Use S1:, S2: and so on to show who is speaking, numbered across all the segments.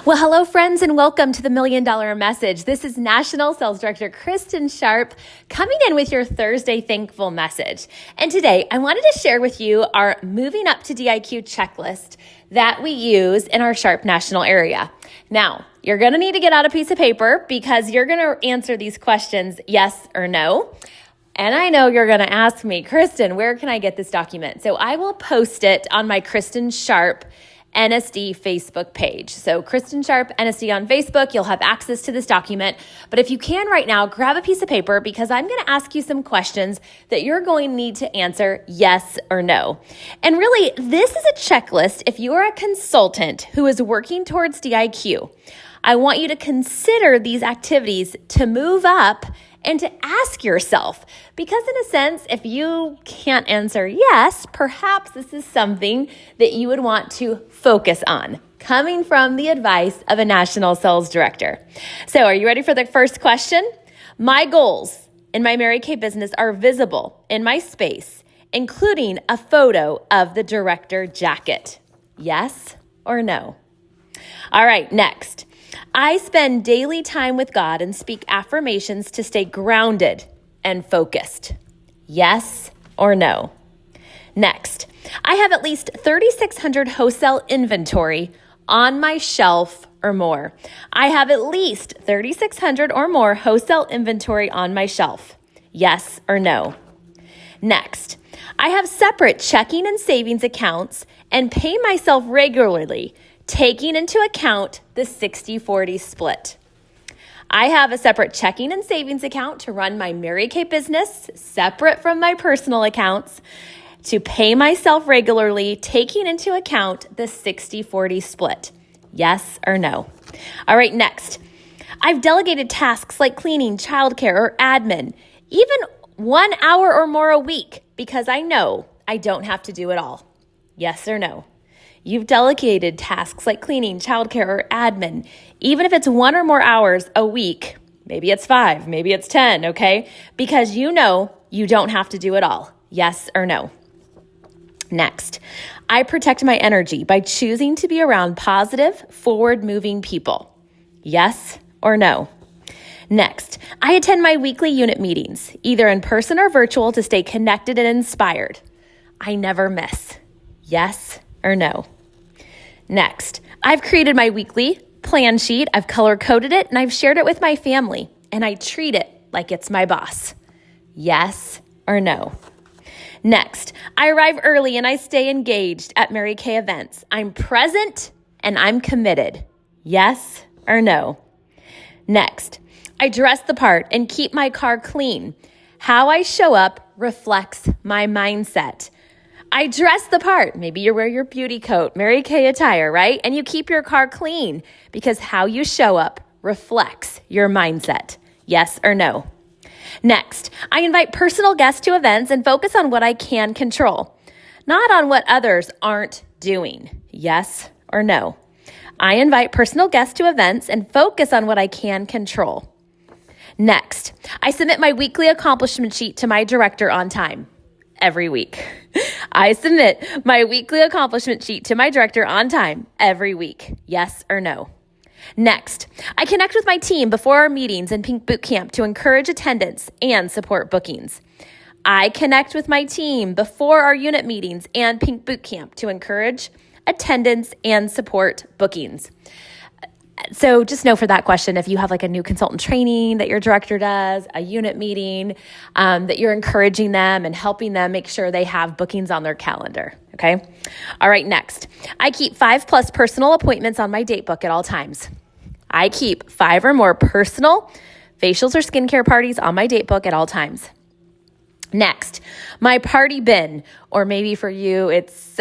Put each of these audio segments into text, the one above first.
S1: Well, hello, friends, and welcome to the $1 Million Message. This is National Sales Director Kristin Sharpe coming in with your Thursday Thankful message. And today, I wanted to share with you our Moving Up to DIQ checklist that we use in our Sharpe National area. Now, you're going to need to get out a piece of paper because you're going to answer these questions yes or no. And I know you're going to ask me, Kristin, where can I get this document? So I will post it on my Kristin Sharpe NSD Facebook page. So Kristin Sharpe NSD on Facebook, you'll have access to this document. But if you can right now, grab a piece of paper because I'm going to ask you some questions that you're going to need to answer yes or no. And really, this is a checklist if you are a consultant who is working towards DIQ. I want you to consider these activities to move up and to ask yourself, because in a sense, if you can't answer yes, perhaps this is something that you would want to focus on, coming from the advice of a national sales director. So are you ready for the first question? My goals in my Mary Kay business are visible in my space, including a photo of the director jacket. Yes or no? All right, next. I spend daily time with God and speak affirmations to stay grounded and focused. Yes or no? Next, I have at least 3,600 wholesale inventory on my shelf or more. I have at least 3,600 or more wholesale inventory on my shelf. Yes or no? Next, I have separate checking and savings accounts and pay myself regularly, taking into account the 60-40 split. I have a separate checking and savings account to run my Mary Kay business, separate from my personal accounts, to pay myself regularly, taking into account the 60-40 split. Yes or no? All right, next. I've delegated tasks like cleaning, childcare, or admin, even 1 hour or more a week, because I know I don't have to do it all. Yes or no? You've delegated tasks like cleaning, childcare, or admin, even if it's 1 or more hours a week. Maybe it's 5, maybe it's 10, okay? Because you know you don't have to do it all. Yes or no? Next, I protect my energy by choosing to be around positive, forward-moving people. Yes or no? Next, I attend my weekly unit meetings, either in person or virtual, to stay connected and inspired. I never miss. Yes or no? Next, I've created my weekly plan sheet, I've color-coded it, and I've shared it with my family, and I treat it like it's my boss. Yes or no? Next, I arrive early and I stay engaged at Mary Kay events. I'm present and I'm committed. Yes or no? Next, I dress the part and keep my car clean. How I show up reflects my mindset. I dress the part. Maybe you wear your beauty coat, Mary Kay attire, right? And you keep your car clean because how you show up reflects your mindset. Yes or no? Next, I invite personal guests to events and focus on what I can control, not on what others aren't doing. Yes or no? I invite personal guests to events and focus on what I can control. Next, I submit my weekly accomplishment sheet to my director on time. Every week. I submit my weekly accomplishment sheet to my director on time every week. Yes or no? Next, I connect with my team before our meetings and Pink Boot Camp to encourage attendance and support bookings. I connect with my team before our unit meetings and Pink Boot Camp to encourage attendance and support bookings. So just know for that question, if you have like a new consultant training that your director does, a unit meeting, that you're encouraging them and helping them make sure they have bookings on their calendar, okay? All right, next. I keep 5+ personal appointments on my date book at all times. I keep 5 or more personal facials or skincare parties on my date book at all times. Next, my party bin, or maybe for you, it's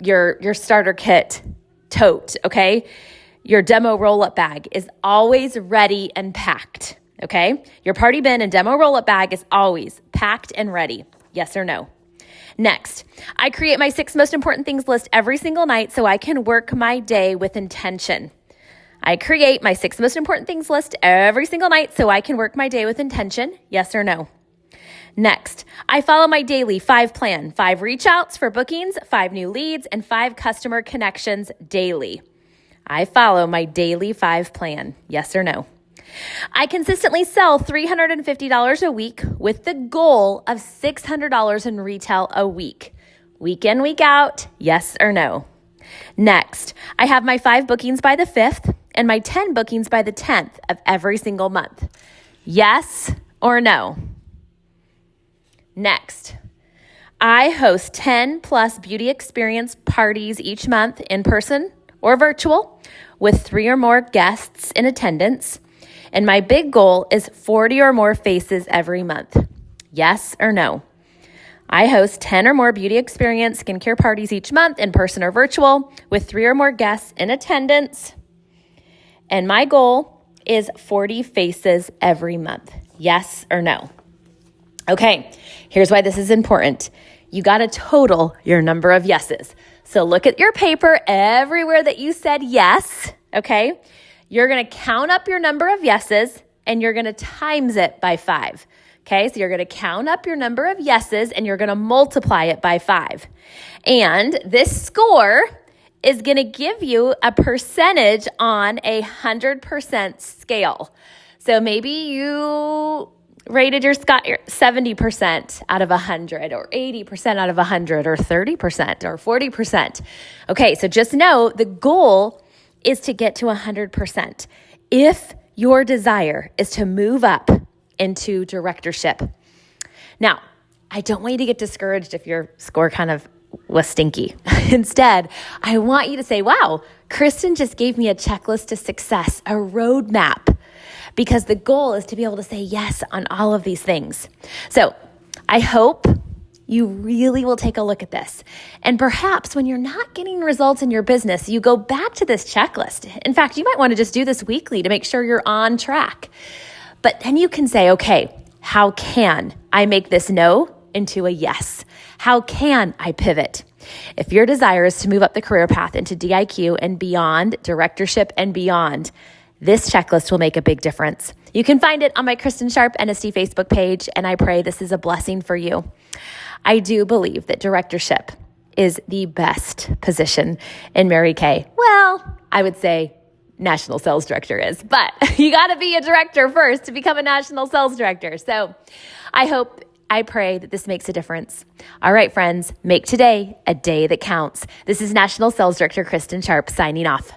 S1: your starter kit tote, okay? Your demo roll-up bag is always ready and packed, okay? Your party bin and demo roll-up bag is always packed and ready. Yes or no? Next, I create my 6 most important things list every single night so I can work my day with intention. I create my 6 most important things list every single night so I can work my day with intention. Yes or no? Next, I follow my daily 5 plan, 5 reach outs for bookings, 5 new leads, and 5 customer connections daily. I follow my daily 5 plan. Yes or no? I consistently sell $350 a week with the goal of $600 in retail a week. Week in, week out, yes or no? Next, I have my 5 bookings by the 5th and my 10 bookings by the 10th of every single month. Yes or no? Next, I host 10 plus beauty experience parties each month in person or virtual with 3 or more guests in attendance. And my big goal is 40 or more faces every month. Yes or no? I host 10 or more beauty experience skincare parties each month in person or virtual with 3 or more guests in attendance. And my goal is 40 faces every month. Yes or no? Okay, here's why this is important. You got to total your number of yeses. So look at your paper everywhere that you said yes, okay? You're going to count up your number of yeses and you're going to times it by 5. Okay, so you're going to count up your number of yeses and you're going to multiply it by 5. And this score is going to give you a percentage on a 100% scale. So maybe you rated your 70% out of 100 or 80% out of 100 or 30% or 40%. Okay, so just know the goal is to get to 100%. If your desire is to move up into directorship. Now, I don't want you to get discouraged if your score kind of was stinky. Instead, I want you to say, wow, Kristin just gave me a checklist to success, a roadmap, because the goal is to be able to say yes on all of these things. So I hope you really will take a look at this. And perhaps when you're not getting results in your business, you go back to this checklist. In fact, you might want to just do this weekly to make sure you're on track. But then you can say, okay, how can I make this no into a yes? How can I pivot? If your desire is to move up the career path into DIQ and beyond, directorship and beyond, this checklist will make a big difference. You can find it on my Kristin Sharpe NSD Facebook page, and I pray this is a blessing for you. I do believe that directorship is the best position in Mary Kay. Well, I would say national sales director is, but you got to be a director first to become a national sales director. So I pray that this makes a difference. All right, friends, make today a day that counts. This is National Sales Director Kristin Sharpe signing off.